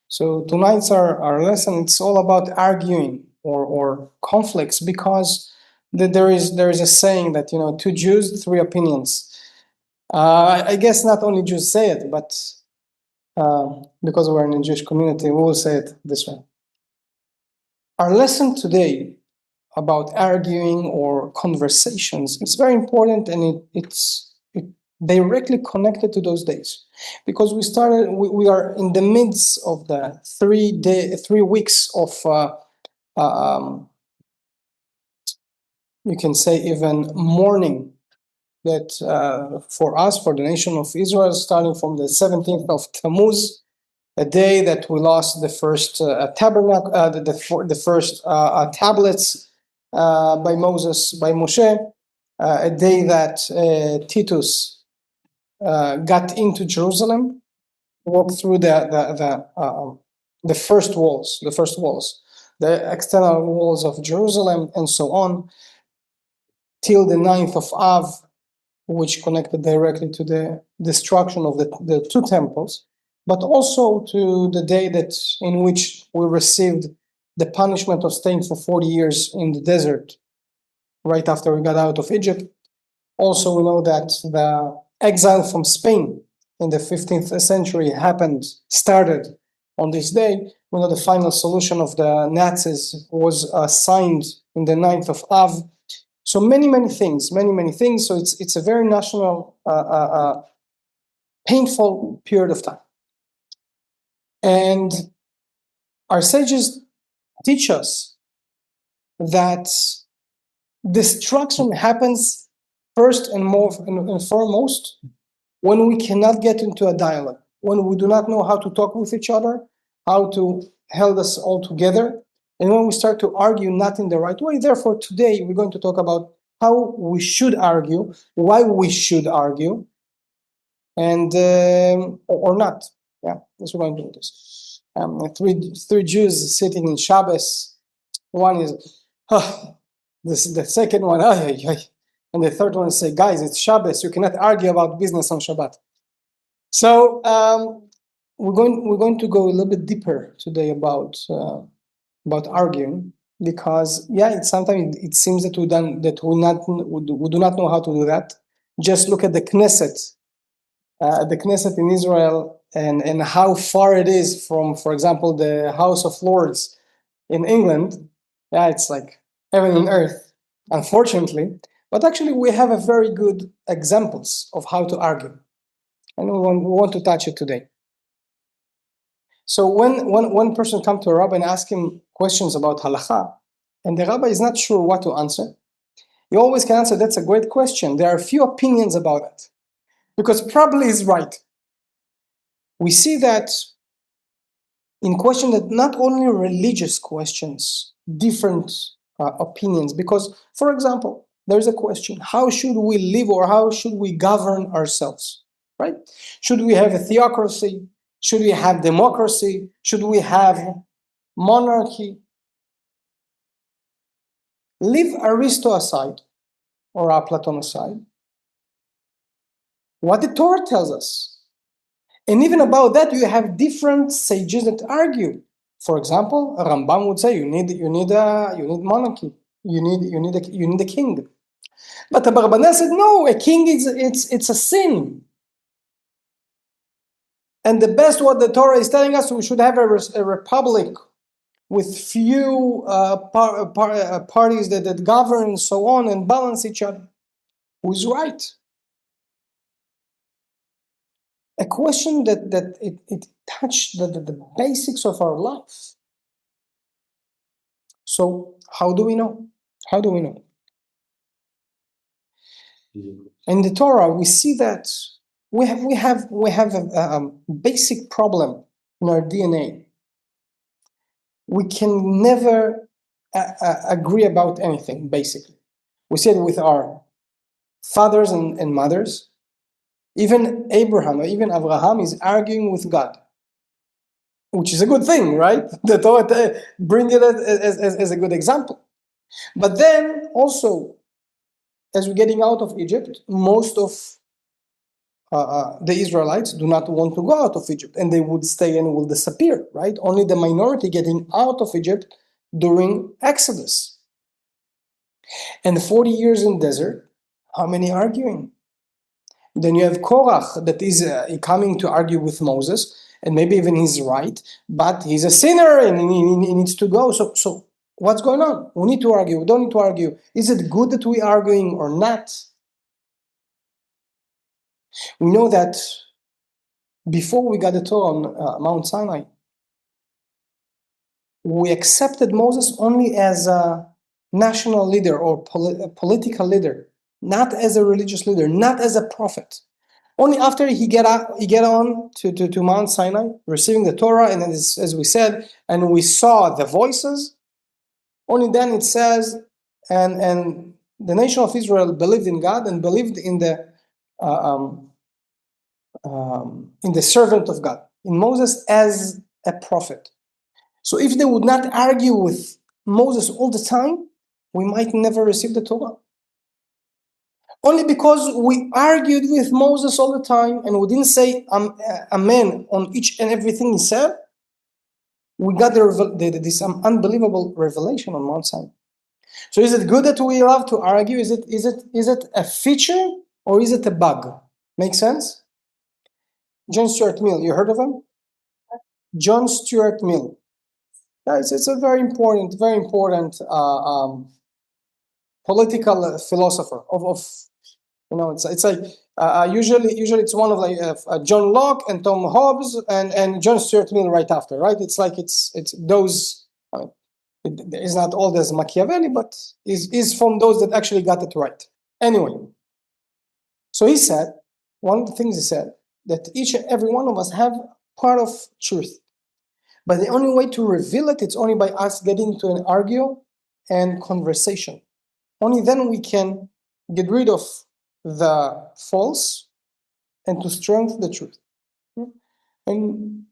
So tonight's our lesson, it's all about arguing or conflicts, because there is a saying that, two Jews, three opinions. I guess not only Jews say it, but because we're in a Jewish community, we will say it this way. Our lesson today about arguing or conversations is very important, and it's directly connected to those days, because we are in the midst of the 3 weeks of you can say even mourning, that for us, for the nation of Israel, starting from the 17th of Tammuz, a day that we lost the first tabernacle, the first tablets by Moshe, a day that Titus got into Jerusalem, walked through the first walls, the external walls of Jerusalem, and so on, till the 9th of Av, which connected directly to the destruction of the two temples, but also to the day in which we received the punishment of staying for 40 years in the desert, right after we got out of Egypt. Also, we know that the exile from Spain in the 15th century started on this day. We know the final solution of the Nazis was signed in the 9th of Av. So many things. So it's a very national, painful period of time. And our sages teach us that destruction happens first and foremost when we cannot get into a dialogue, when we do not know how to talk with each other, how to hold us all together, and when we start to argue not in the right way. Therefore, today we're going to talk about how we should argue, why we should argue, and or not. Yeah, that's what we're going to do this. Three Jews sitting in Shabbos. One is, the second one, and the third one say, guys, it's Shabbos. You cannot argue about business on Shabbat. So we're going to go a little bit deeper today about arguing, because sometimes it seems that we do not know how to do that. Just look at the Knesset in Israel, and how far it is from, for example, the House of Lords in England. Yeah, it's like heaven and earth, unfortunately. But actually, we have a very good examples of how to argue, and we want to touch it today. So when one person comes to a rabbi and asks him questions about halakha, and the rabbi is not sure what to answer, he always can answer, that's a great question. There are a few opinions about it, because probably he's right. We see that in question that not only religious questions, different opinions, because, for example, there's a question, how should we live, or how should we govern ourselves, right? Should we have a theocracy? Should we have democracy? Should we have monarchy? Leave Aristo aside, or Plato aside. What the Torah tells us. And even about that, you have different sages that argue. For example, Rambam would say you need monarchy. You need a king. But Abarbanel said no, a king it's a sin. And the best, what the Torah is telling us, we should have a republic with few parties that govern and so on and balance each other. Who's right? A question that it touched the basics of our life. So how do we know? How do we know? In the Torah, we see that we have a basic problem in our DNA. We can never agree about anything, basically. We see it with our fathers and mothers. Even Abraham, even Abraham is arguing with God, which is a good thing, right? The Torah bring it as a good example. But then also, as we're getting out of Egypt, most of the Israelites do not want to go out of Egypt, and they would stay and will disappear, right? Only the minority getting out of Egypt during Exodus. And 40 years in desert, how many arguing? Then you have Korach that is coming to argue with Moses, and maybe even he's right, but he's a sinner and he needs to go. So what's going on? We need to argue, we don't need to argue. Is it good that we're arguing or not? We know that before we got the Torah on Mount Sinai, we accepted Moses only as a national leader or political leader, not as a religious leader, not as a prophet. Only after he get on to Mount Sinai, receiving the Torah, and as we said, and we saw the voices, only then it says, and the nation of Israel believed in God and believed in the servant of God, in Moses as a prophet. So if they would not argue with Moses all the time, we might never receive the Torah. Only because we argued with Moses all the time and we didn't say amen on each and everything he said, we got this unbelievable revelation on Mount Sinai. So is it good that we love to argue? Is it a feature or is it a bug? Make sense? John Stuart Mill, you heard of him? John Stuart Mill. It's a very important political philosopher of it's like usually it's one of like John Locke and Tom Hobbes and John Stuart Mill right after, right? It's like it's those. It is not all as Machiavelli, but is from those that actually got it right. Anyway, so he said one of the things he said that each and every one of us have part of truth, but the only way to reveal it's only by us getting into an argument and conversation. Only then we can get rid of the false and to strengthen the truth. And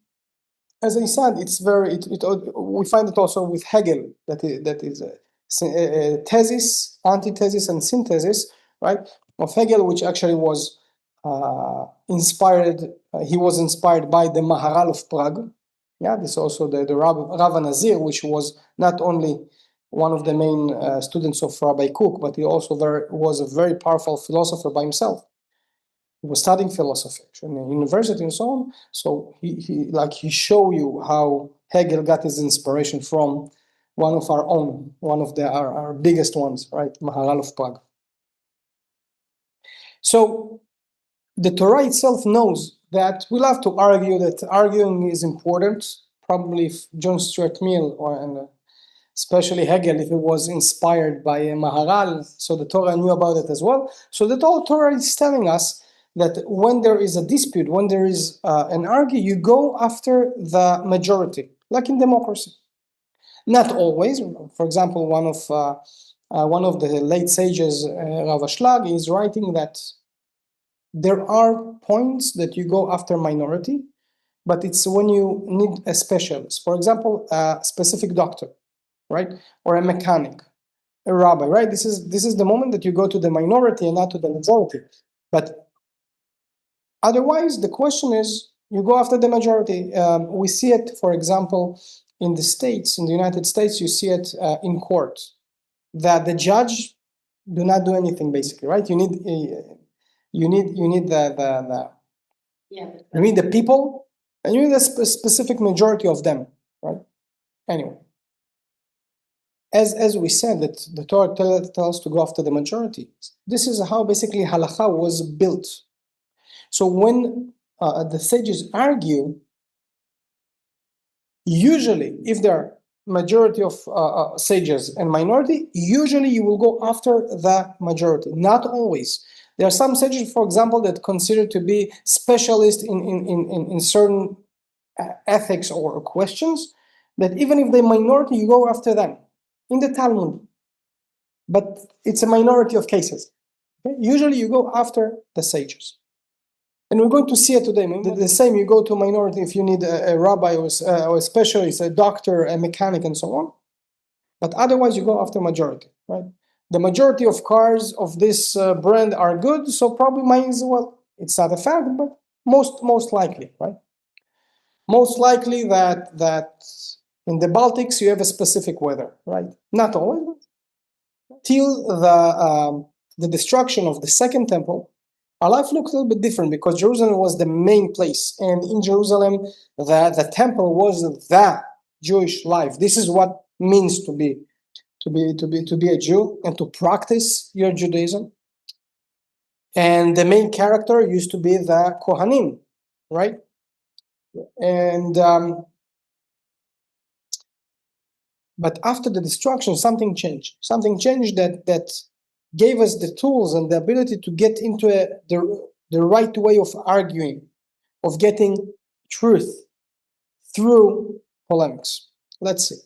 as I said, it's very. We find it also with Hegel that is a thesis, antithesis, and synthesis, right? Of Hegel, which actually was inspired. He was inspired by the Maharal of Prague. Yeah, this is also the Rav Nazir, which was not only one of the main students of Rabbi Kook, but he also was a very powerful philosopher by himself. He was studying philosophy in the university and so on. So he show you how Hegel got his inspiration from one of our own, one of our biggest ones, right? Maharal of Prague. So the Torah itself knows that we love to argue, that arguing is important. Probably if John Stuart Mill and especially Hegel, if it was inspired by Maharal, so the Torah knew about it as well. So the Torah is telling us that when there is a dispute, when there is an argument, you go after the majority, like in democracy. Not always. For example, one of the late sages, Rav Ashlag, is writing that there are points that you go after minority, but it's when you need a specialist. For example, a specific doctor, right, or a mechanic, a rabbi, right? This is the moment that you go to the minority and not to the majority. But otherwise, the question is, you go after the majority. We see it, for example, in the States, in the United States, you see it in court, that the judge do not do anything, basically, right? You need the people, and you need a specific majority of them, right? Anyway, as we said, that the Torah tells us to go after the majority. This is how basically halakha was built. So when the sages argue, usually if there are majority of sages and minority, usually you will go after the majority. Not always. There are some sages, for example, that consider to be specialists in certain ethics or questions, that even if they're minority, you go after them in the Talmud. But it's a minority of cases. Okay? Usually you go after the sages. And we're going to see it today. The same, you go to a minority if you need a rabbi or a specialist, a doctor, a mechanic, and so on. But otherwise, you go after majority, right? The majority of cars of this brand are good, so probably mine as well. It's not a fact, but most likely, right? Most likely that in the Baltics you have a specific weather, right? Not always, but till the destruction of the second temple, our life looked a little bit different because Jerusalem was the main place, and in Jerusalem, the temple was the Jewish life. This is what means to be a Jew and to practice your Judaism. And the main character used to be the Kohanim, right? And but after the destruction, something changed. Something changed that gave us the tools and the ability to get into the right way of arguing, of getting truth through polemics. Let's see.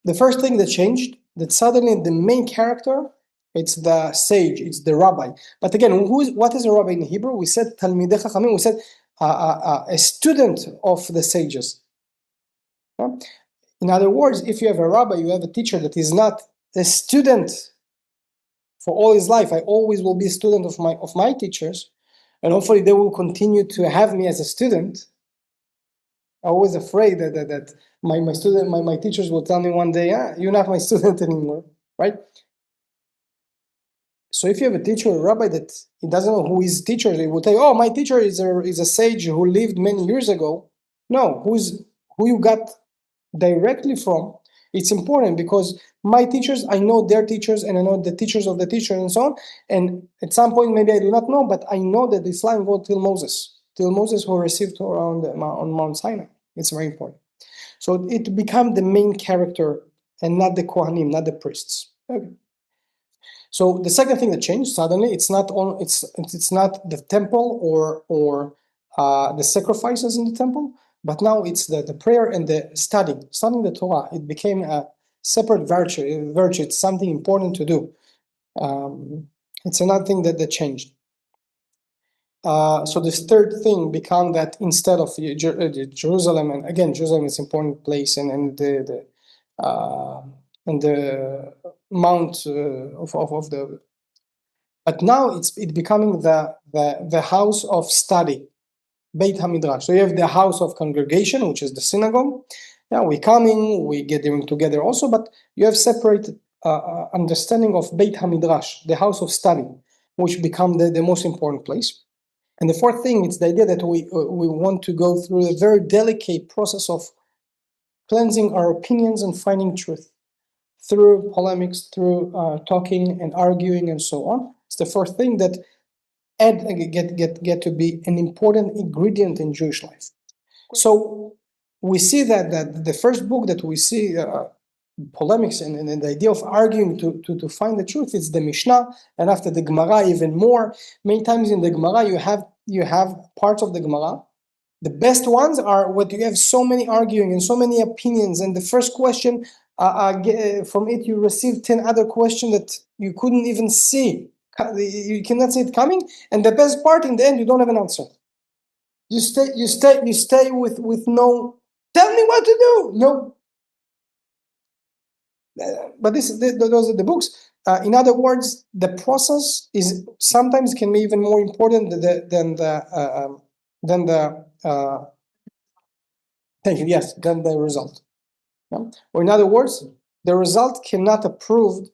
The first thing that changed, that suddenly the main character, it's the sage, it's the rabbi. But again, what is a rabbi in Hebrew? We said Talmidei Chachamim, we said a student of the sages. In other words, if you have a rabbi, you have a teacher that is not a student for all his life. I always will be a student of my teachers, and hopefully they will continue to have me as a student. I'm always afraid that my teachers will tell me one day, you're not my student anymore, right? So if you have a teacher or a rabbi that he doesn't know who his teacher is, he will tell you, oh, my teacher is a sage who lived many years ago. No, who you got directly from. It's important because my teachers, I know their teachers and I know the teachers of the teacher and so on. And at some point, maybe I do not know, but I know that Islam goes till Moses who received Torah on Mount Sinai. It's very important. So it became the main character and not the Kohanim, not the priests. Okay. So the second thing that changed suddenly, it's not the temple or the sacrifices in the temple, but now it's the prayer and the studying the Torah. It became a separate virtue. It's something important to do. It's another thing that changed. So this third thing became that instead of Jerusalem, and again, Jerusalem is an important place, and the mount of the, but now it's becoming the house of study, Beit HaMidrash. So you have the house of congregation, which is the synagogue. Yeah, we coming, we gathering together also, but you have separate understanding of Beit HaMidrash, the house of study, which become the most important place. And the fourth thing, it's the idea that we want to go through a very delicate process of cleansing our opinions and finding truth through polemics, through talking and arguing and so on. It's the fourth thing that get to be an important ingredient in Jewish life. So we see that the first book that we see polemics and the idea of arguing to find the truth is the Mishnah, and after the Gemara even more. Many times in the Gemara you have parts of the Gemara. The best ones are what you have so many arguing and so many opinions, and the first question from it you receive 10 other questions that you couldn't even see. You cannot see it coming, and the best part in the end you don't have an answer. You stay with no. Tell me what to do. No. But those are the books. In other words, the process is sometimes can be even more important than the than the result. Yeah? Or in other words, the result cannot approve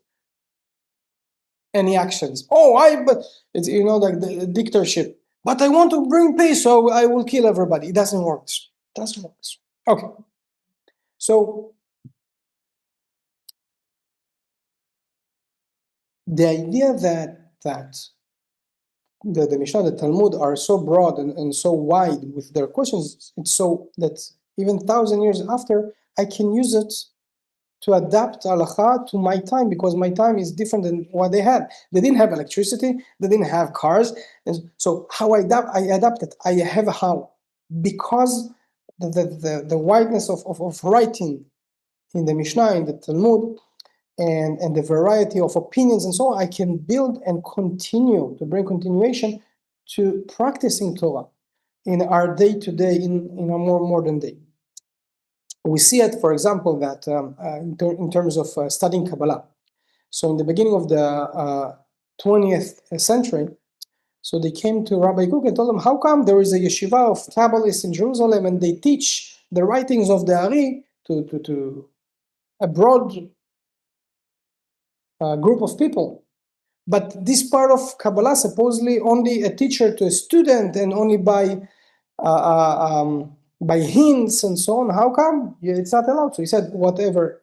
any actions. But it's like the dictatorship. But I want to bring peace, so I will kill everybody. It doesn't work. Okay. So the idea that the Mishnah, the Talmud are so broad and so wide with their questions, it's so that even 1,000 years after, I can use it to adapt halacha to my time, because my time is different than what they had. They didn't have electricity, they didn't have cars, and so how I adapt it. I have how, because the wideness of writing in the Mishnah, in the Talmud, and the variety of opinions and so on, I can build and continue to bring continuation to practicing Torah in our day-to-day, in a more modern day. We see it, for example, that in terms of studying Kabbalah. So in the beginning of the 20th century, So they came to Rabbi Kook and told him, how come there is a yeshiva of Kabbalists in Jerusalem and they teach the writings of the Ari to a broad group of people? But this part of Kabbalah supposedly only a teacher to a student and only by hints and so on. How come it's not allowed? So he said, whatever,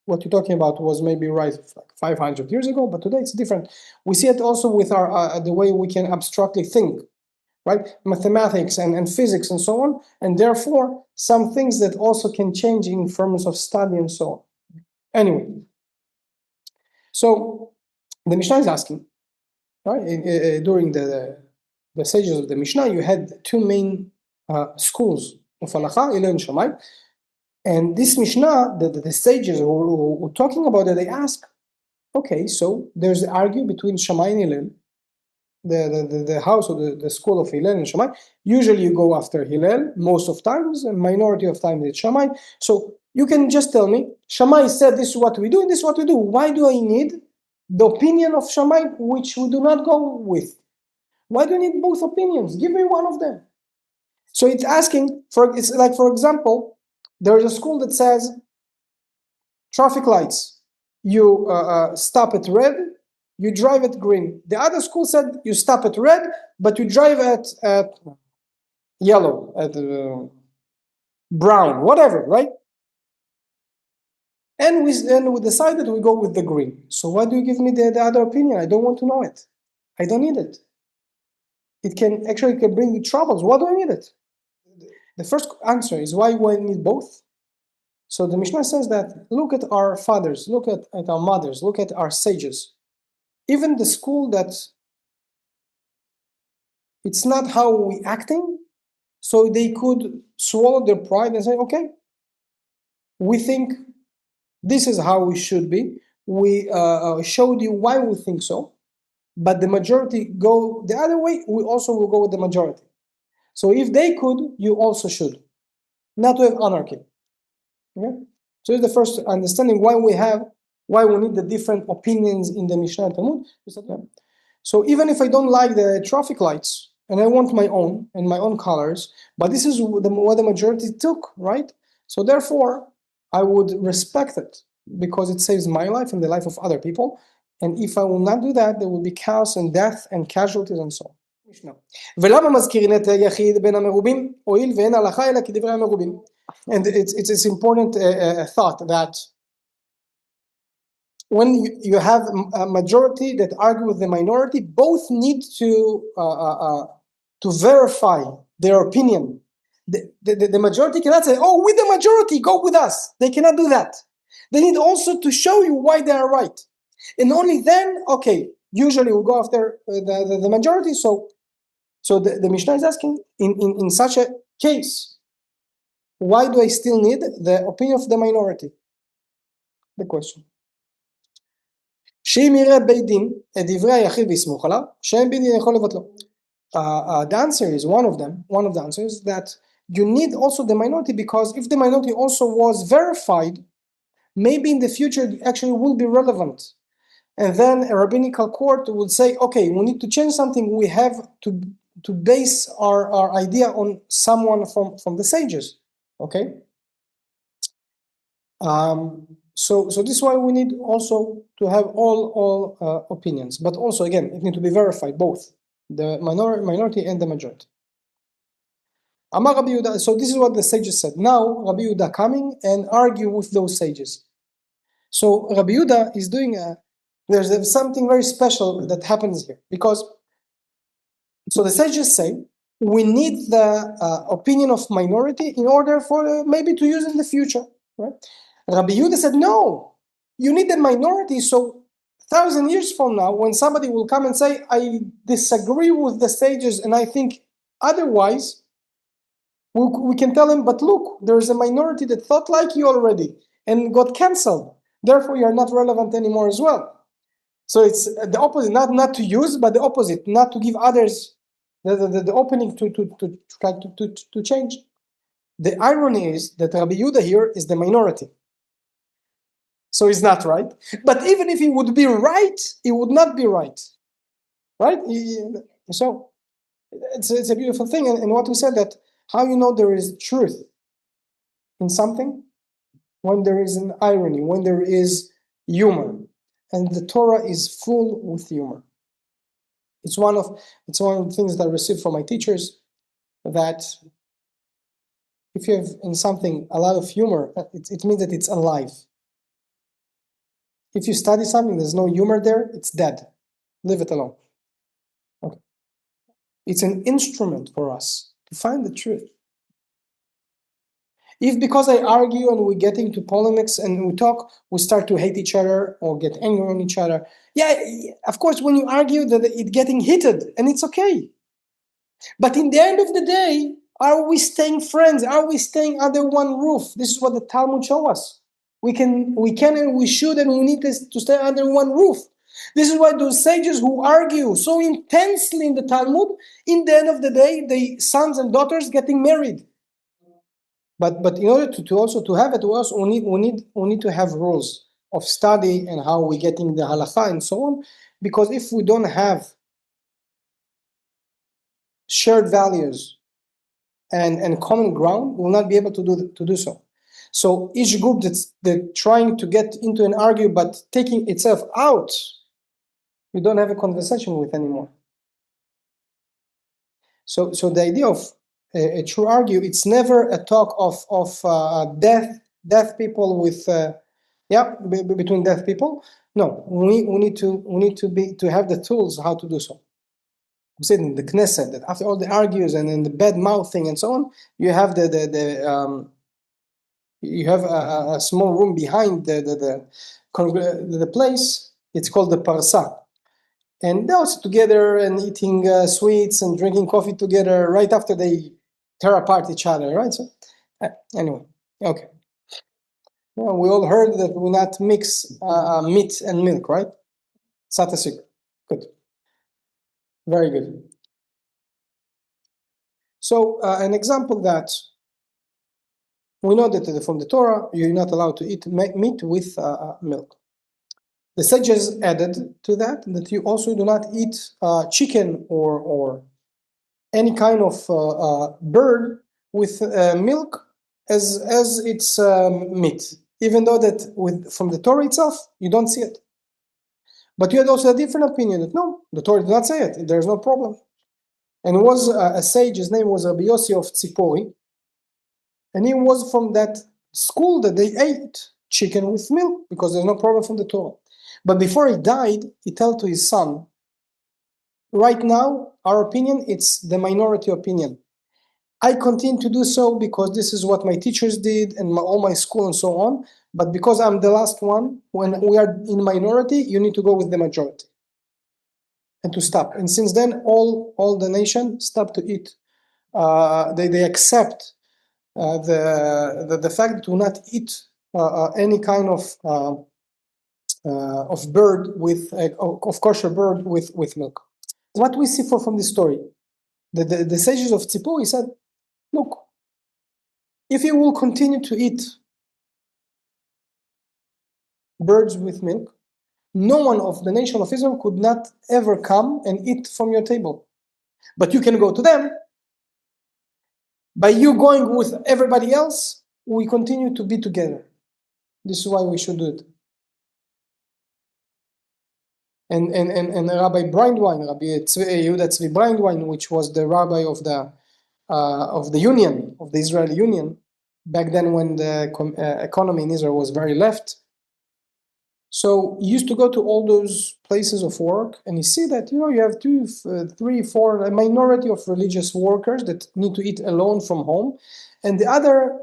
what you're talking about was maybe right like 500 years ago, but today it's different. We see it also with our the way we can abstractly think, right? Mathematics and physics and so on, and therefore some things that also can change in terms of study and so on. Anyway, so the Mishnah is asking, right? During the sages of the Mishnah, you had two main schools of Halacha, Hillel and Shammai. And this Mishnah, the sages who were talking about it, they ask, okay, so there's an argue between Shammai and Hillel, the house of the school of Hillel and Shammai. Usually you go after Hillel, most of times, and minority of times it's Shammai. So you can just tell me, Shammai said this is what we do, and this is what we do. Why do I need the opinion of Shammai, which we do not go with? Why do you need both opinions? Give me one of them. So it's asking, it's like, for example, there's a school that says traffic lights, you stop at red, you drive at green. The other school said you stop at red, but you drive at yellow, at brown, whatever, right? And we decided we go with the green. So why do you give me the other opinion? I don't want to know it. I don't need it. It can bring you troubles. Why do I need it? The first answer is why we need both. So the Mishnah says that look at our fathers, look at our mothers, look at our sages. Even the school that it's not how we acting, so they could swallow their pride and say, okay, we think this is how we should be. We showed you why we think so, but the majority go the other way. We also will go with the majority. So if they could, you also should. Not to have anarchy. Okay? So it's the first understanding why we need the different opinions in the Mishnah and Talmud. So even if I don't like the traffic lights and I want my own and my own colors, but this is what the majority took, right? So therefore, I would respect it because it saves my life and the life of other people. And if I will not do that, there will be chaos and death and casualties and so on. ולמה מזכירים את היחיד בין המרובים? הואיל ואין הלכה אלא כדברי המרובים. And it's important thought that when you have a majority that argue with the minority, both need to verify their opinion. The majority cannot say, oh, with the majority, go with us. They cannot do that. They need also to show you why they are right. And only then, okay, usually we'll go after the majority. So the Mishnah is asking, in such a case, why do I still need the opinion of the minority? The question. The answer is one of the answers that you need also the minority, because if the minority also was verified, maybe in the future it actually will be relevant. And then a rabbinical court would say, okay, we need to change something. We have to base our idea on someone from the sages. Okay? So this is why we need also to have all opinions, but also again it needs to be verified, both the minority and the majority. Amar Rabbi Yehuda. So this is what the sages said. Now Rabbi Yehuda coming and argue with those sages. So Rabbi Yehuda is doing there's something very special that happens here, because so the sages say we need the opinion of minority in order for maybe to use in the future, right? Rabbi Yehuda said, no, you need the minority, so 1,000 years from now, when somebody will come and say, I disagree with the sages and I think otherwise, we can tell him, but look, there's a minority that thought like you already and got cancelled. Therefore, you're not relevant anymore as well. So it's the opposite, not to use, but the opposite, not to give others the opening to try to change. The irony is that Rabbi Yehuda here is the minority. So he's not right. But even if he would be right, he would not be right. right? So it's a beautiful thing. And what we said, that how you know there is truth in something, when there is an irony, when there is humor, and the Torah is full with humor. It's one of the things that I received from my teachers, that if you have in something a lot of humor, it means that it's alive. If you study something, there's no humor there, it's dead. Leave it alone. Okay. It's an instrument for us to find the truth. If because I argue and we get into polemics and we talk, we start to hate each other or get angry on each other. Yeah, of course, when you argue, that it's getting heated, and it's okay. But in the end of the day, are we staying friends? Are we staying under one roof? This is what the Talmud shows us. We can, and we should, and we need to stay under one roof. This is why those sages who argue so intensely in the Talmud, in the end of the day, the sons and daughters getting married. But in order to also to have it, we need to have rules of study and how we get in the halakha and so on. Because if we don't have shared values and common ground, we will not be able to do so. So each group that's trying to get into an argument but taking itself out, you don't have a conversation with anymore. So the idea of a true argue, it's never a talk of deaf people with between deaf people. No, we need to have the tools how to do so. We said in the Knesset that after all the argues and then the bad mouthing and so on, you have you have a small room behind the place. It's called the parsa, and they're also together and eating sweets and drinking coffee together right after they tear apart each other, right? So anyway, okay. Well, we all heard that we not mix meat and milk, right? It's not a secret. Good. Very good. So an example that we know that from the Torah, you're not allowed to eat meat with milk. The sages added to that you also do not eat chicken or any kind of bird with milk as its meat, even though that from the Torah itself you don't see it. But you had also a different opinion that no, the Torah did not say it. There's no problem. And it was a sage. His name was Rabbi Yossi of Tzipori, and he was from that school that they ate chicken with milk because there's no problem from the Torah. But before he died, he told to his son, right now, our opinion, it's the minority opinion. I continue to do so because this is what my teachers did and all my school and so on. But because I'm the last one, when we are in minority, you need to go with the majority and to stop. And since then, all the nation stopped to eat. They accept the fact that we not eat any kind of bird with of kosher bird with milk. What we see from this story, the sages of Tzipori said, look, if you will continue to eat birds with milk, no one of the nation of Israel could not ever come and eat from your table. But you can go to them. By you going with everybody else, we continue to be together. This is why we should do it. And Rabbi Brandwein, Rabbi Yehuda Tzvi Brandwein, which was the rabbi of the Union, of the Israeli Union, back then when the economy in Israel was very left. So he used to go to all those places of work, and you see that you have 2, 3, 4, a minority of religious workers that need to eat alone from home, and the other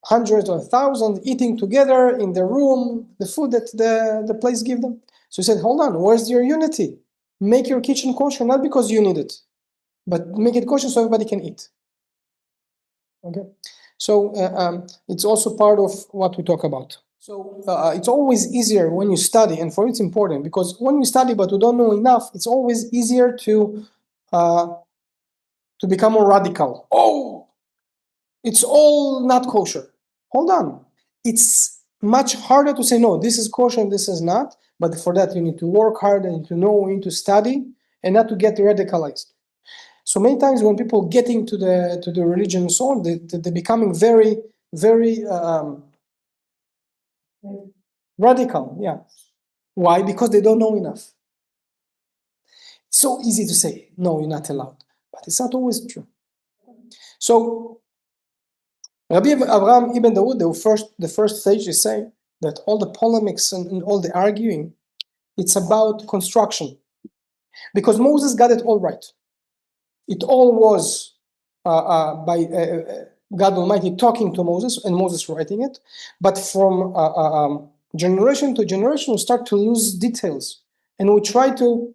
hundreds or thousands eating together in the room, the food that the place give them. So he said, hold on, where's your unity? Make your kitchen kosher, not because you need it, but make it kosher so everybody can eat. Okay, so it's also part of what we talk about. So it's always easier when you study, and for it's important because when we study but we don't know enough, it's always easier to become more radical. Oh, it's all not kosher. Hold on, it's much harder to say no, this is kosher and this is not. But for that you need to work hard and to know, you need to study, and not to get radicalized. So many times when people get into the religion and so on, they're becoming very, very radical. Yeah. Why? Because they don't know enough. It's so easy to say, no, you're not allowed. But it's not always true. So Rabbi Abraham Ibn Dawood, the first stage, is saying that all the polemics and all the arguing, it's about construction. Because Moses got it all right. It all was by God Almighty talking to Moses and Moses writing it. But from generation to generation, we start to lose details. And we try to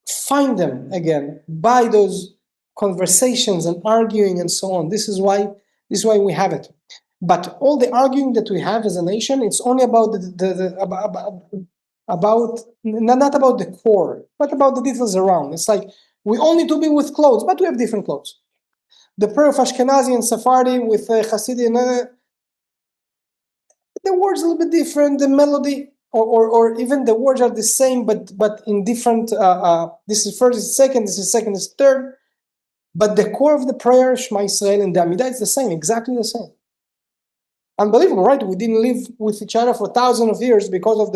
find them again by those conversations and arguing and so on. This is why we have it. But all the arguing that we have as a nation, it's only about about not about the core, but about the details around. It's like we all need to be with clothes, but we have different clothes. The prayer of Ashkenazi and Sephardi with Hasidim, the words a little bit different, the melody, or even the words are the same, but in different. This is first, this is second, this is second, this is third. But the core of the prayer, Shema Yisrael and the Amidah, is the same, exactly the same. Unbelievable, right? We didn't live with each other for thousands of years because of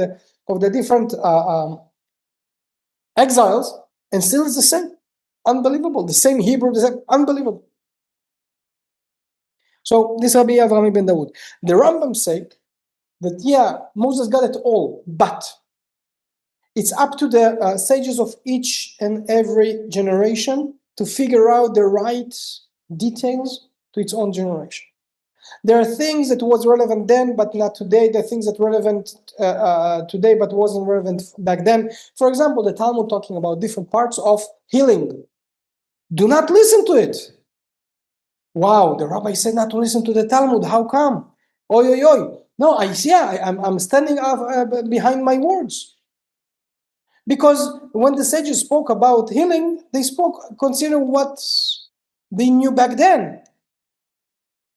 the different exiles, and still it's the same. Unbelievable. The same Hebrew, the same, unbelievable. So this Rabbi Avraham ibn Dawood. The Rambam say that, yeah, Moses got it all, but it's up to the sages of each and every generation to figure out the right details to its own generation. There are things that was relevant then, but not today. There are things that are relevant today, but wasn't relevant back then. For example, the Talmud talking about different parts of healing. Do not listen to it. Wow, the rabbi said not to listen to the Talmud. How come? Oy, oy, oy. No, I'm standing behind my words. Because when the sages spoke about healing, they spoke considering what they knew back then.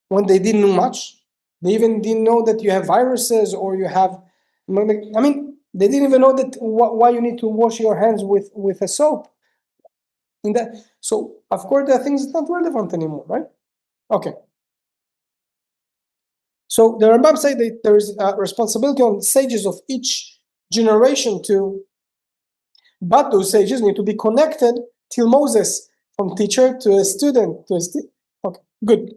When they didn't know much, they even didn't know that you have viruses or you have. I mean, they didn't even know that why you need to wash your hands with a soap. In that, so of course there are things that's not relevant anymore, right? Okay. So the Rambam say that there is a responsibility on sages of each generation but those sages need to be connected till Moses, from teacher to a student to a okay, good.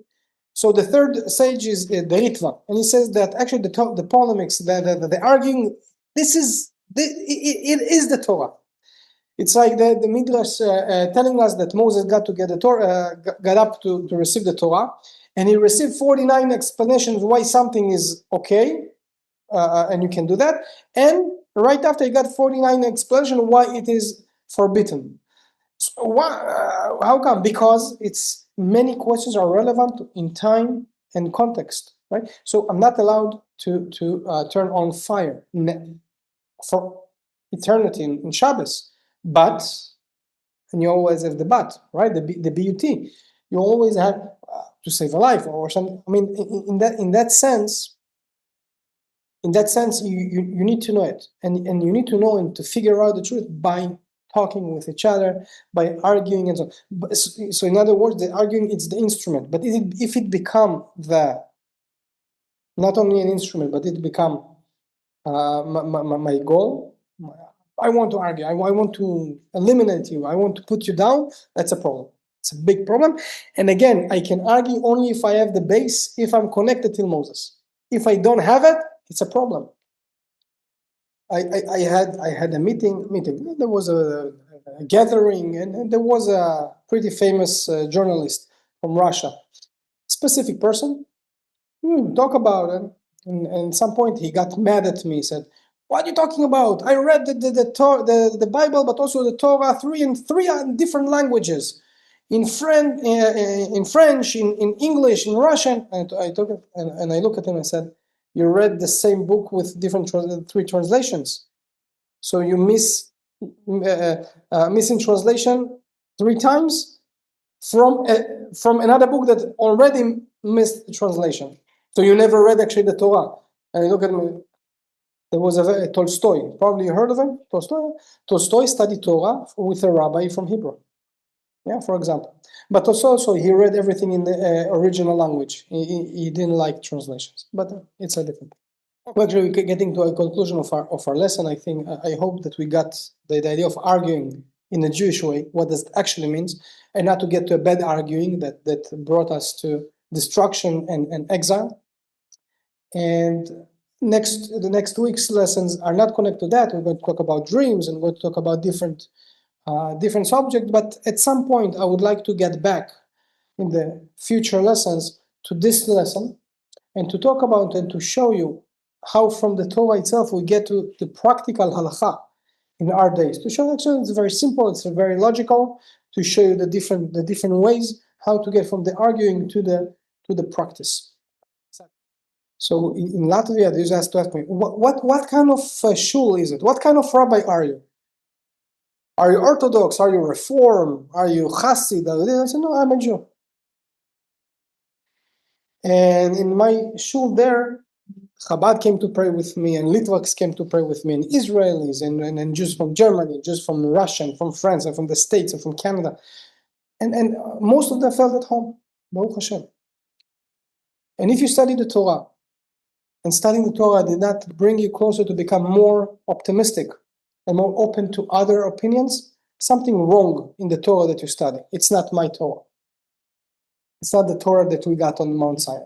So the third sage is the Ritva, and he says that actually the polemics, the arguing, it is the Torah. It's like the Midrash telling us that Moses got to get the Torah, got up to receive the Torah, and he received 49 explanations why something is okay, and you can do that, and right after he got 49 explanations why it is forbidden. So how come? Because it's many questions are relevant in time and context, right? So I'm not allowed to turn on fire for eternity in Shabbos, but, and you always have the but, right? The BUT, you always have to save a life or something. I mean, in that sense, you need to know it, and you need to know and to figure out the truth by talking with each other, by arguing and so on. So in other words, the arguing, it's the instrument, but if it become not only an instrument, but it become my goal, I want to argue, I want to eliminate you, I want to put you down, that's a problem. It's a big problem. And again, I can argue only if I have the base, if I'm connected to Moses. If I don't have it, it's a problem. I had a meeting. There was a gathering, and there was a pretty famous journalist from Russia, specific person. Talk about it, and at some point he got mad at me. He said, "What are you talking about? I read the Bible, but also the Torah three different languages, in French, in English, in Russian." And I took it, and I look at him and said, "You read the same book with different three translations, so you missing translation 3 times from another book that already missed the translation. So you never read actually the Torah." And he looked at me. There was a Tolstoy, probably you heard of him, Tolstoy studied Torah with a rabbi from Hebrew, yeah, for example. But also he read everything in the original language. He didn't like translations, but it's a different thing. Well, actually, we're getting to a conclusion of our lesson. I think I hope that we got the idea of arguing in a Jewish way, what does it actually means, and not to get to a bad arguing that brought us to destruction and exile. And the next week's lessons are not connected to that. We're going to talk about dreams and we're going to talk about different subjects. But at some point, I would like to get back in the future lessons to this lesson and to talk about and to show you how from the Torah itself we get to the practical halakha in our days. To show actually it's very simple, it's very logical, to show you the different ways how to get from the arguing to the practice. So in Latvia, they used to ask me, what kind of shul is it? What kind of rabbi are you? Are you Orthodox? Are you Reform? Are you Chassid? I said, no, I'm a Jew. And in my shul there, Chabad came to pray with me, and Litvaks came to pray with me, and Israelis, and Jews from Germany, Jews from Russia, and from France, and from the States, and from Canada. And most of them felt at home, Baruch Hashem. And if you study the Torah, and studying the Torah did not bring you closer to become more optimistic and more open to other opinions, something wrong in the Torah that you study. It's not my Torah. It's not the Torah that we got on Mount Sinai.